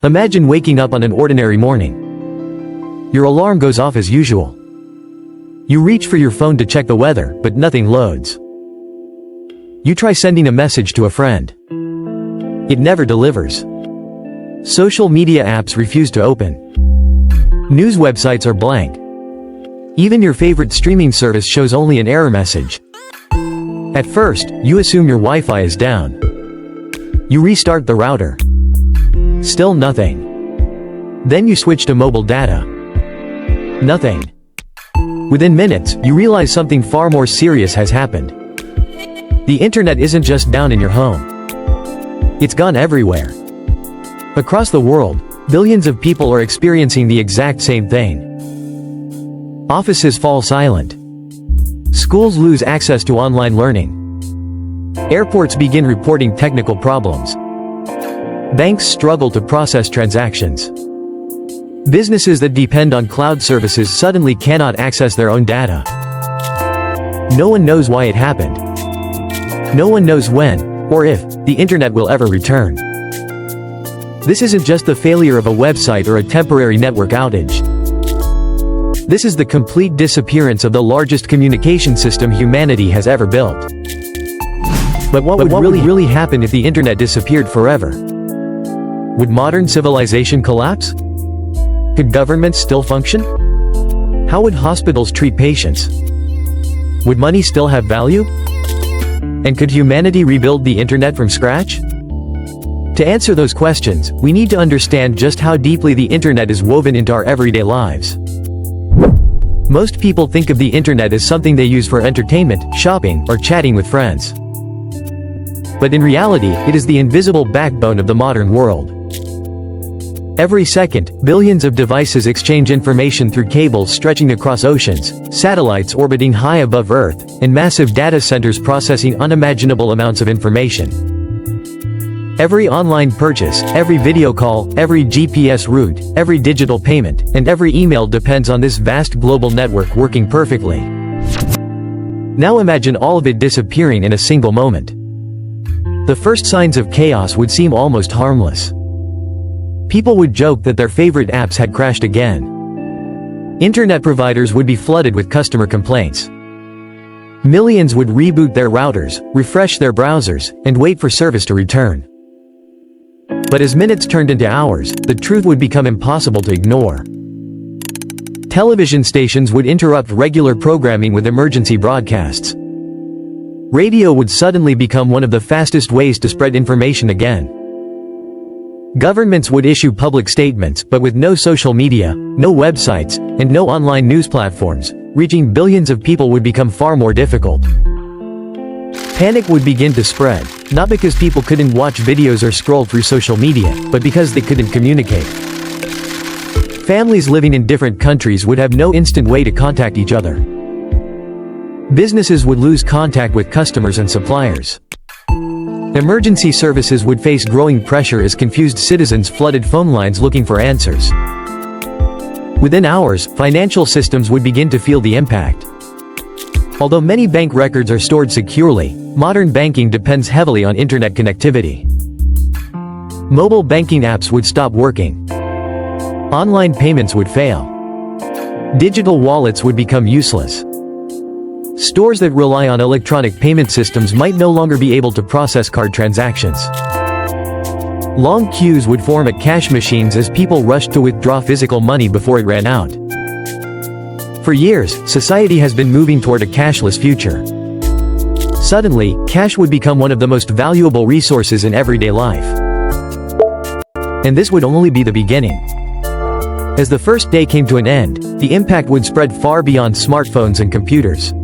Imagine waking up on an ordinary morning. Your alarm goes off as usual. You reach for your phone to check the weather, but nothing loads. You try sending a message to a friend. It never delivers. Social media apps refuse to open. News websites are blank. Even your favorite streaming service shows only an error message. At first, you assume your Wi-Fi is down. You restart the router. Still nothing. Then you switch to mobile data. Nothing. Within minutes, you realize something far more serious has happened. The internet isn't just down in your home. It's gone everywhere. Across the world, billions of people are experiencing the exact same thing. Offices fall silent. Schools lose access to online learning. Airports begin reporting technical problems. Banks struggle to process transactions. Businesses that depend on cloud services suddenly cannot access their own data. No one knows why it happened. No one knows when, or if, the internet will ever return. This isn't just the failure of a website or a temporary network outage. This is the complete disappearance of the largest communication system humanity has ever built. But what would really happen if the internet disappeared forever? Would modern civilization collapse? Could governments still function? How would hospitals treat patients? Would money still have value? And could humanity rebuild the internet from scratch? To answer those questions, we need to understand just how deeply the internet is woven into our everyday lives. Most people think of the internet as something they use for entertainment, shopping, or chatting with friends. But in reality, it is the invisible backbone of the modern world. Every second, billions of devices exchange information through cables stretching across oceans, satellites orbiting high above Earth, and massive data centers processing unimaginable amounts of information. Every online purchase, every video call, every GPS route, every digital payment, and every email depends on this vast global network working perfectly. Now imagine all of it disappearing in a single moment. The first signs of chaos would seem almost harmless. People would joke that their favorite apps had crashed again. Internet providers would be flooded with customer complaints. Millions would reboot their routers, refresh their browsers, and wait for service to return. But as minutes turned into hours, the truth would become impossible to ignore. Television stations would interrupt regular programming with emergency broadcasts. Radio would suddenly become one of the fastest ways to spread information again. Governments would issue public statements, but with no social media, no websites, and no online news platforms, reaching billions of people would become far more difficult. Panic would begin to spread, not because people couldn't watch videos or scroll through social media, but because they couldn't communicate. Families living in different countries would have no instant way to contact each other. Businesses would lose contact with customers and suppliers. Emergency services would face growing pressure as confused citizens flooded phone lines looking for answers. Within hours, financial systems would begin to feel the impact. Although many bank records are stored securely, modern banking depends heavily on internet connectivity. Mobile banking apps would stop working. Online payments would fail. Digital wallets would become useless. Stores that rely on electronic payment systems might no longer be able to process card transactions. Long queues would form at cash machines as people rushed to withdraw physical money before it ran out. For years, society has been moving toward a cashless future. Suddenly, cash would become one of the most valuable resources in everyday life. And this would only be the beginning. As the first day came to an end, the impact would spread far beyond smartphones and computers.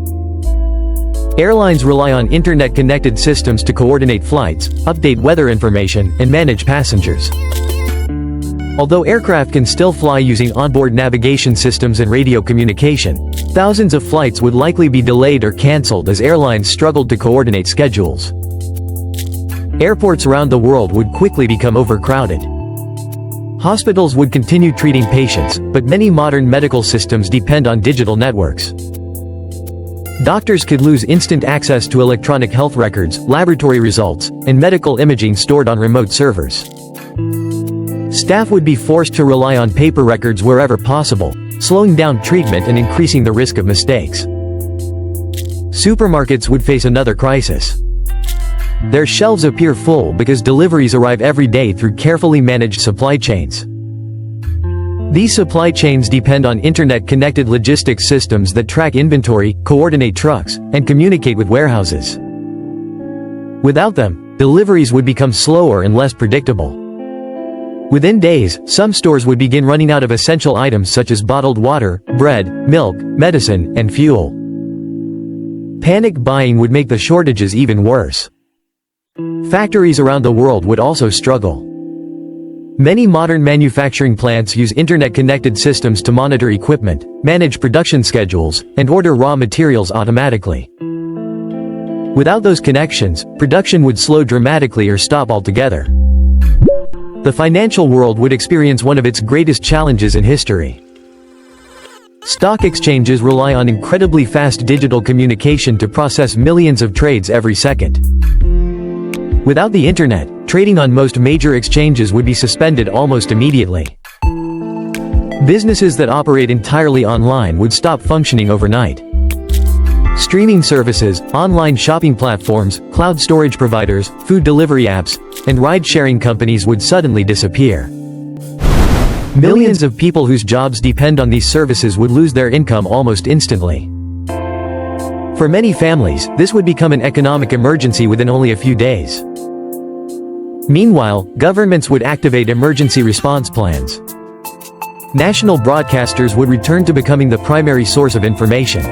Airlines rely on internet-connected systems to coordinate flights, update weather information, and manage passengers. Although aircraft can still fly using onboard navigation systems and radio communication, thousands of flights would likely be delayed or cancelled as airlines struggled to coordinate schedules. Airports around the world would quickly become overcrowded. Hospitals would continue treating patients, but many modern medical systems depend on digital networks. Doctors could lose instant access to electronic health records, laboratory results, and medical imaging stored on remote servers. Staff would be forced to rely on paper records wherever possible, slowing down treatment and increasing the risk of mistakes. Supermarkets would face another crisis. Their shelves appear full because deliveries arrive every day through carefully managed supply chains. These supply chains depend on internet-connected logistics systems that track inventory, coordinate trucks, and communicate with warehouses. Without them, deliveries would become slower and less predictable. Within days, some stores would begin running out of essential items such as bottled water, bread, milk, medicine, and fuel. Panic buying would make the shortages even worse. Factories around the world would also struggle. Many modern manufacturing plants use internet-connected systems to monitor equipment, manage production schedules, and order raw materials automatically. Without those connections, production would slow dramatically or stop altogether. The financial world would experience one of its greatest challenges in history. Stock exchanges rely on incredibly fast digital communication to process millions of trades every second. Without the internet, trading on most major exchanges would be suspended almost immediately. Businesses that operate entirely online would stop functioning overnight. Streaming services, online shopping platforms, cloud storage providers, food delivery apps, and ride-sharing companies would suddenly disappear. Millions of people whose jobs depend on these services would lose their income almost instantly. For many families, this would become an economic emergency within only a few days. Meanwhile, governments would activate emergency response plans. National broadcasters would return to becoming the primary source of information.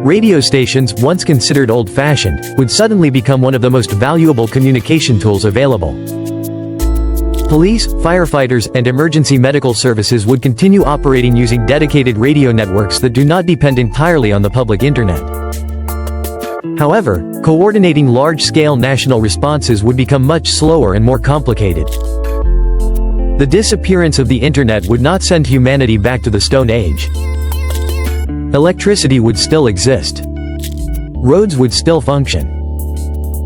Radio stations, once considered old-fashioned, would suddenly become one of the most valuable communication tools available. Police, firefighters, and emergency medical services would continue operating using dedicated radio networks that do not depend entirely on the public internet. However, coordinating large-scale national responses would become much slower and more complicated. The disappearance of the internet would not send humanity back to the Stone Age. Electricity would still exist. Roads would still function.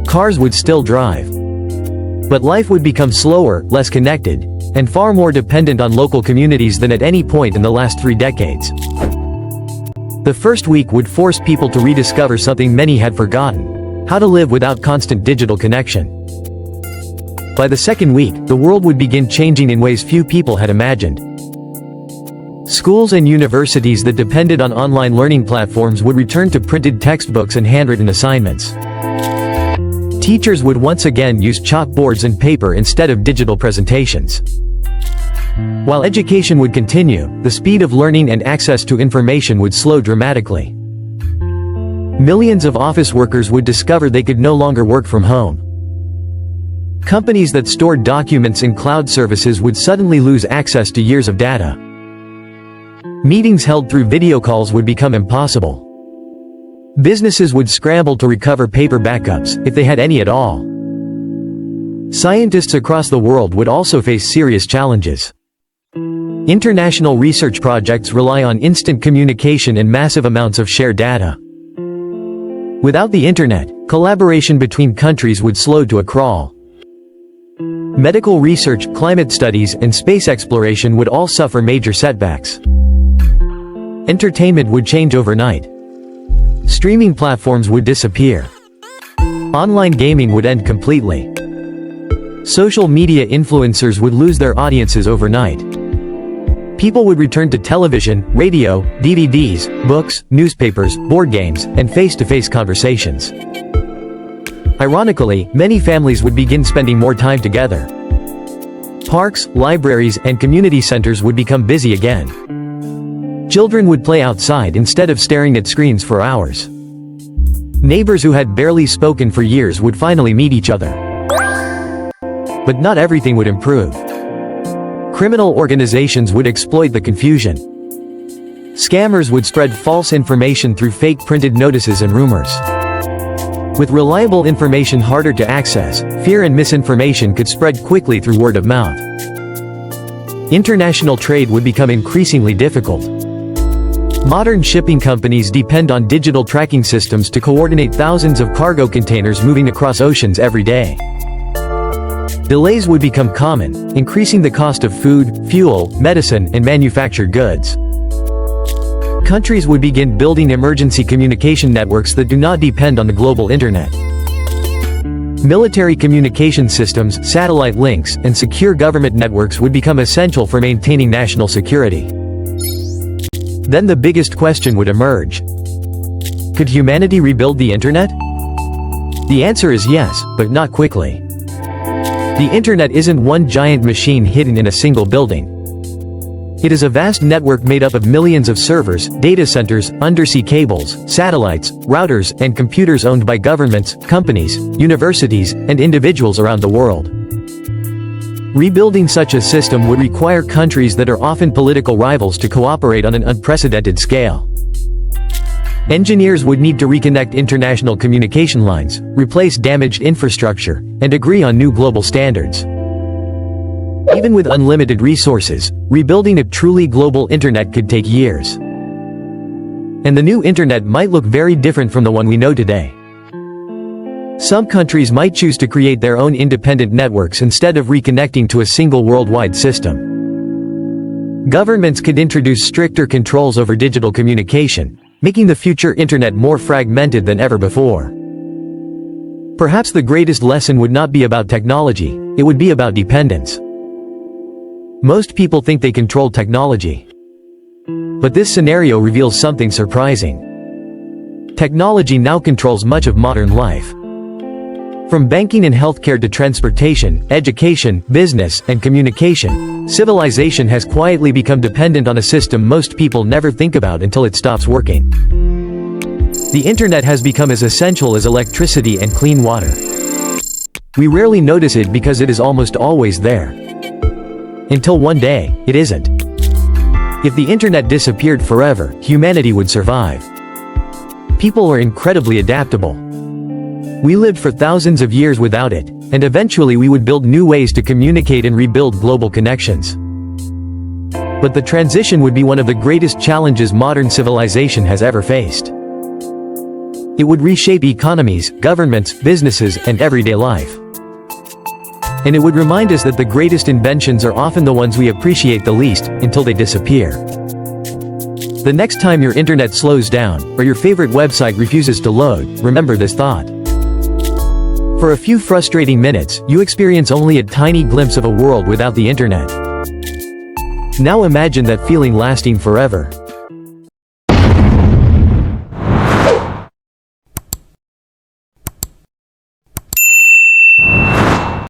Cars would still drive. But life would become slower, less connected, and far more dependent on local communities than at any point in the last 3 decades. The first week would force people to rediscover something many had forgotten: how to live without constant digital connection. By the second week, the world would begin changing in ways few people had imagined. Schools and universities that depended on online learning platforms would return to printed textbooks and handwritten assignments. Teachers would once again use chalkboards and paper instead of digital presentations. While education would continue, the speed of learning and access to information would slow dramatically. Millions of office workers would discover they could no longer work from home. Companies that stored documents in cloud services would suddenly lose access to years of data. Meetings held through video calls would become impossible. Businesses would scramble to recover paper backups, if they had any at all. Scientists across the world would also face serious challenges. International research projects rely on instant communication and massive amounts of shared data. Without the internet, collaboration between countries would slow to a crawl. Medical research, climate studies, and space exploration would all suffer major setbacks. Entertainment would change overnight. Streaming platforms would disappear. Online gaming would end completely. Social media influencers would lose their audiences overnight. People would return to television, radio, DVDs, books, newspapers, board games, and face-to-face conversations. Ironically, many families would begin spending more time together. Parks, libraries, and community centers would become busy again. Children would play outside instead of staring at screens for hours. Neighbors who had barely spoken for years would finally meet each other. But not everything would improve. Criminal organizations would exploit the confusion. Scammers would spread false information through fake printed notices and rumors. With reliable information harder to access, fear and misinformation could spread quickly through word of mouth. International trade would become increasingly difficult. Modern shipping companies depend on digital tracking systems to coordinate thousands of cargo containers moving across oceans every day. Delays would become common, increasing the cost of food, fuel, medicine, and manufactured goods. Countries would begin building emergency communication networks that do not depend on the global internet. Military communication systems, satellite links, and secure government networks would become essential for maintaining national security. Then the biggest question would emerge. Could humanity rebuild the internet? The answer is yes, but not quickly. The internet isn't one giant machine hidden in a single building. It is a vast network made up of millions of servers, data centers, undersea cables, satellites, routers, and computers owned by governments, companies, universities, and individuals around the world. Rebuilding such a system would require countries that are often political rivals to cooperate on an unprecedented scale. Engineers would need to reconnect international communication lines, replace damaged infrastructure, and agree on new global standards. Even with unlimited resources, rebuilding a truly global internet could take years. And the new internet might look very different from the one we know today. Some countries might choose to create their own independent networks instead of reconnecting to a single worldwide system. Governments could introduce stricter controls over digital communication, making the future internet more fragmented than ever before. Perhaps the greatest lesson would not be about technology, it would be about dependence. Most people think they control technology. But this scenario reveals something surprising. Technology now controls much of modern life. From banking and healthcare to transportation, education, business, and communication, civilization has quietly become dependent on a system most people never think about until it stops working. The internet has become as essential as electricity and clean water. We rarely notice it because it is almost always there. Until one day, it isn't. If the internet disappeared forever, humanity would survive. People are incredibly adaptable. We lived for thousands of years without it, and eventually we would build new ways to communicate and rebuild global connections. But the transition would be one of the greatest challenges modern civilization has ever faced. It would reshape economies, governments, businesses, and everyday life. And it would remind us that the greatest inventions are often the ones we appreciate the least, until they disappear. The next time your internet slows down, or your favorite website refuses to load, remember this thought. For a few frustrating minutes, you experience only a tiny glimpse of a world without the internet. Now imagine that feeling lasting forever.